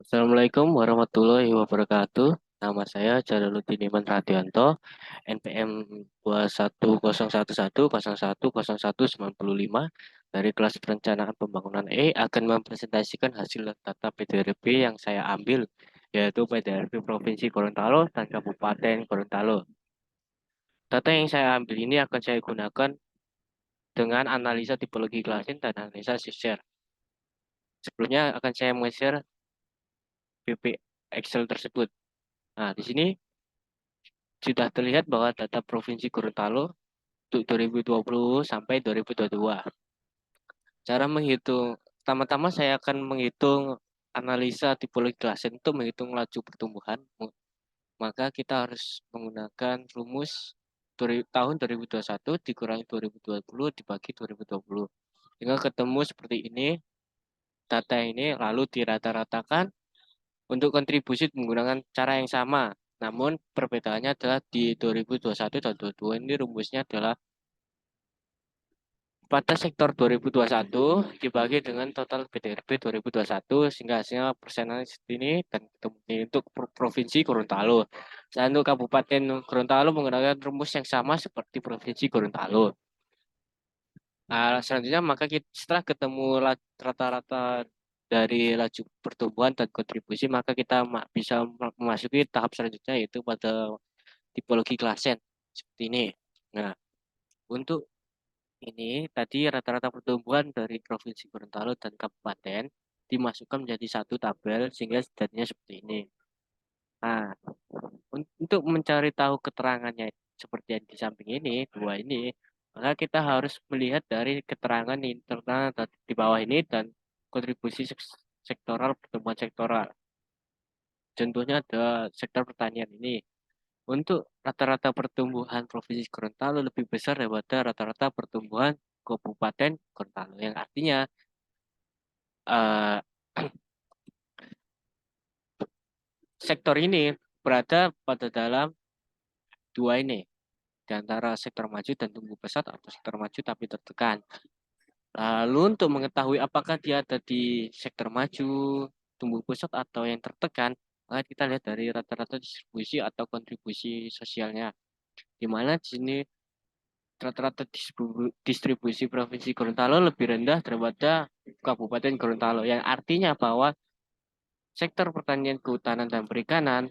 Assalamualaikum warahmatullahi wabarakatuh. Nama saya Jalaluddin Iman Radianto, NPM 2101101019195 dari kelas perencanaan pembangunan akan mempresentasikan hasil data PDRB yang saya ambil, yaitu PDRB Provinsi Gorontalo dan Kabupaten Gorontalo. Data yang saya ambil ini akan saya gunakan dengan analisa tipologi klasin dan analisa shift. Sebelumnya akan saya share VP Excel tersebut. Nah, di sini sudah terlihat bahwa data Provinsi Gorontalo untuk 2020 sampai 2022. Cara menghitung, pertama-tama saya akan menghitung analisa tipologi klasen untuk menghitung laju pertumbuhan. Maka kita harus menggunakan rumus tahun 2021 dikurangi 2020 dibagi 2020. Hingga ketemu seperti ini, data ini lalu dirata-ratakan untuk kontribusi menggunakan cara yang sama. Namun perbedaannya adalah di 2021 dan 2022 ini rumusnya adalah pada sektor 2021 dibagi dengan total PDRB 2021 sehingga hasilnya persenan ini dan ketemu untuk Provinsi Gorontalo. Dan untuk Kabupaten Gorontalo menggunakan rumus yang sama seperti Provinsi Gorontalo. Selanjutnya maka kita, setelah ketemu rata-rata dari laju pertumbuhan dan kontribusi maka kita bisa memasuki tahap selanjutnya yaitu pada tipologi klasen seperti ini. Nah, untuk ini tadi rata-rata pertumbuhan dari Provinsi Gorontalo dan Kabupaten dimasukkan menjadi satu tabel sehingga jadinya seperti ini. Nah, untuk mencari tahu keterangannya seperti yang di samping ini, dua ini, maka kita harus melihat dari keterangan internal di bawah ini dan kontribusi sektoral pertumbuhan sektoral. Contohnya ada sektor pertanian ini. Untuk rata-rata pertumbuhan Provinsi Gorontalo lebih besar daripada rata-rata pertumbuhan Kabupaten Gorontalo, yang artinya eh, sektor ini berada pada dalam dua ini, di antara sektor maju dan tumbuh pesat atau sektor maju tapi tertekan. Lalu untuk mengetahui apakah dia ada di sektor maju, tumbuh pesat atau yang tertekan, maka kita lihat dari rata-rata distribusi atau kontribusi sosialnya, di mana di sini rata-rata distribusi Provinsi Gorontalo lebih rendah daripada Kabupaten Gorontalo, yang artinya bahwa sektor pertanian, kehutanan, dan perikanan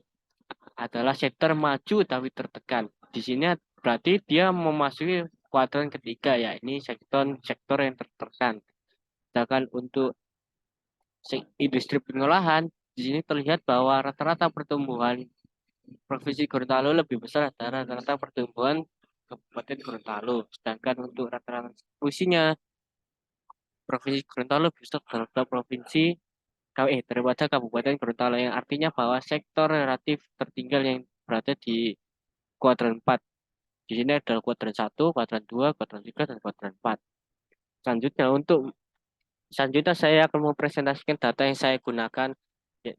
adalah sektor maju tapi tertekan. Di sini berarti dia memasuki kuadran ketiga, ya ini sektor yang tertekan. Sedangkan untuk industri pengolahan, di sini terlihat bahwa rata-rata pertumbuhan Provinsi Gorontalo lebih besar dari rata-rata pertumbuhan Kabupaten Gorontalo. Sedangkan untuk rata-rata distribusinya, Provinsi Gorontalo lebih besar daripada daripada Kabupaten Gorontalo, yang artinya bahwa sektor relatif tertinggal yang berada di kuadran 4. Di sini adalah kuadran 1, kuadran 2, kuadran 3, dan kuadran 4. Selanjutnya, selanjutnya saya akan mempresentasikan data yang saya gunakan ya,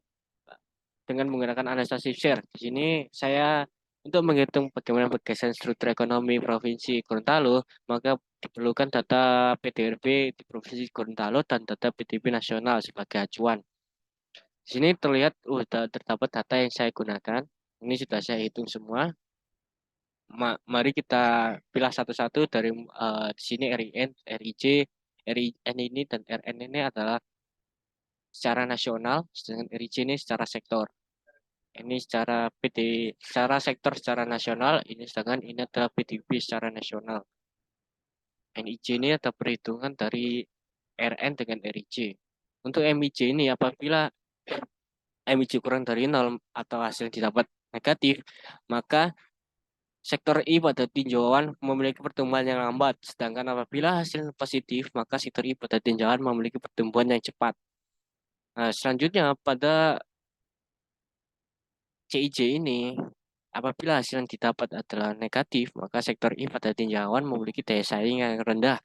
dengan menggunakan analisa share. Di sini saya untuk menghitung bagaimana pergeseran struktur ekonomi Provinsi Gorontalo, maka diperlukan data PDRB di Provinsi Gorontalo dan data PDB nasional sebagai acuan. Di sini terlihat terdapat data yang saya gunakan. Ini sudah saya hitung semua. Mari kita pilih satu-satu dari di sini RIN, RIJ, RIN ini dan RN ini adalah secara nasional, sedangkan RIJ ini secara sektor. Ini secara sektor secara nasional, ini sedangkan ini adalah PDB secara nasional. NIJ ini ada perhitungan dari RN dengan RIJ. Untuk MIJ ini apabila MIJ kurang dari 0 atau hasil didapat negatif, maka sektor I pada tinjauan memiliki pertumbuhan yang lambat, sedangkan apabila hasil positif, maka sektor I pada tinjauan memiliki pertumbuhan yang cepat. Nah, selanjutnya pada CIJ ini, apabila hasil yang didapat adalah negatif, maka sektor I pada tinjauan memiliki daya saing yang rendah.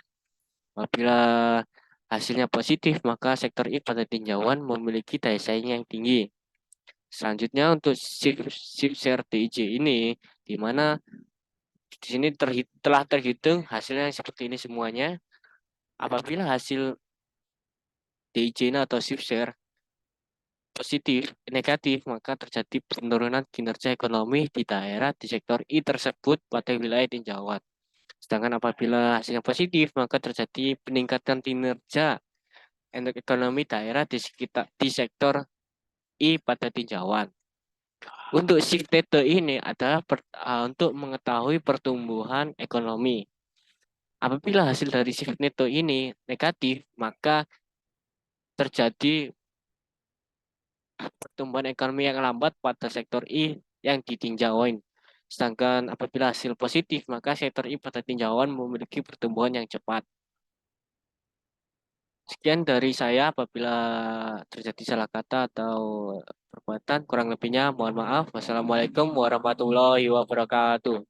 Apabila hasilnya positif, maka sektor I pada tinjauan memiliki daya saing yang tinggi. Selanjutnya untuk shift share DIJ ini, di mana di sini telah terhitung hasilnya seperti ini semuanya. Apabila hasil DIJ atau shift share negatif, maka terjadi penurunan kinerja ekonomi di daerah di sektor I tersebut pada wilayah tinjauan. Sedangkan apabila hasilnya positif, maka terjadi peningkatan kinerja untuk ekonomi daerah di sekitar di sektor I pada tinjauan. Untuk shift data ini adalah untuk mengetahui pertumbuhan ekonomi. Apabila hasil dari shift neto ini negatif, maka terjadi pertumbuhan ekonomi yang lambat pada sektor I yang ditinjauin. Sedangkan apabila hasil positif, maka sektor I pada tinjauan memiliki pertumbuhan yang cepat. Sekian dari saya. Apabila terjadi salah kata atau perbuatan, kurang lebihnya mohon maaf. Wassalamualaikum warahmatullahi wabarakatuh.